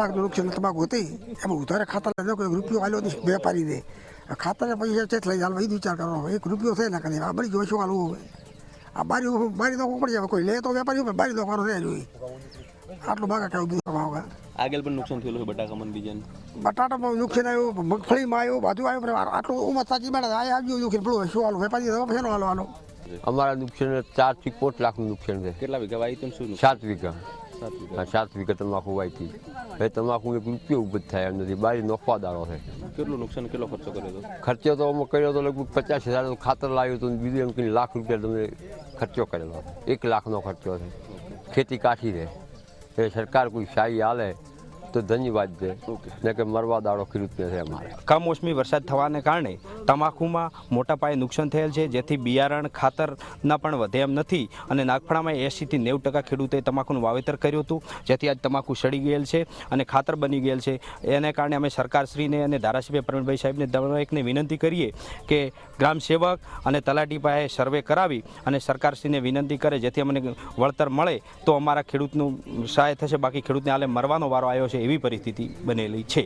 લાખનું નુકસાન તમાકુ હતી એમાં ઉધારે ખાતર લેજો કોઈ રૂપિયો આલ્યો નથી વેપારી દે ખાતરે પૈસા ચેત લઈ હાલવા એ વિચાર કરવાનો 1 રૂપિયો થાય ના કરી આ બળી જો શું હાલવું હોય આ બારી તો પડી જાય કોઈ લે તો વેપારી બારી દોવાનો રહે જોઈએ આટલું ભાગા કેવું દીધું ભાવ આગળ પણ નુકસાન થયેલું છે બટાકામાં બીજાને બટાટામાં નુકસાન આવ્યું મગફળીમાં આવ્યું બધું આવ્યું આટલું ઉમર સાચી બેઠા આ આવ્યું નુકસાન પેલું શું હાલો વેપારી શેનો હાલવાનો અમારા નુકસાન 4 થી 5 લાખનું નુકસાન છે। કેટલા વીઘા વાવી તમે શું 7 વીઘા 7 વીઘા તમાકુ વાવી હતી હવે તમાકુ 1 રૂપિયો ઉપજ થાય એમ નથી બારી નફાદારો છે। કેટલું નુકસાન કેટલો ખર્ચો કર્યો હતો ખર્ચો તો અમે કર્યો તો લગભગ 50,000 ખાતર લાવ્યું હતું બીજું એમ કે ₹1 લાખ તમે ખર્ચો કરેલો 1 લાખનો ખર્ચો છે ખેતી કાઠી રહે એ સરકાર કોઈ સહાય હાલે તો ધન્યવાદ છે ને કે મરવા દાડો ખેડૂતને છે અમારે। કમોસમી વરસાદ થવાને કારણે તમાકુમાં મોટા પાયે નુકસાન થયેલ છે જેથી બિયારણ ખાતરના પણ વધે એમ નથી અને નાગફળામાં 80 થી 90% ખેડૂતોએ તમાકુનું વાવેતર કર્યું હતું જેથી આજ તમાકુ સડી ગયેલ છે અને ખાતર બની ગયેલ છે। એને કારણે અમે સરકારશ્રીને અને ધારાસભ્ય પ્રવીણભાઈ સાહેબને દરેકને વિનંતી કરીએ કે ગ્રામ સેવક અને તલાટી પાસે સર્વે કરાવી અને સરકારશ્રીને વિનંતી કરે જેથી અમને વળતર મળે તો અમારા ખેડૂતનું સહાય થશે બાકી ખેડૂતને હાલે મરવાનો વારો આવ્યો છે એવી પરિસ્થિતિ બનેલી છે।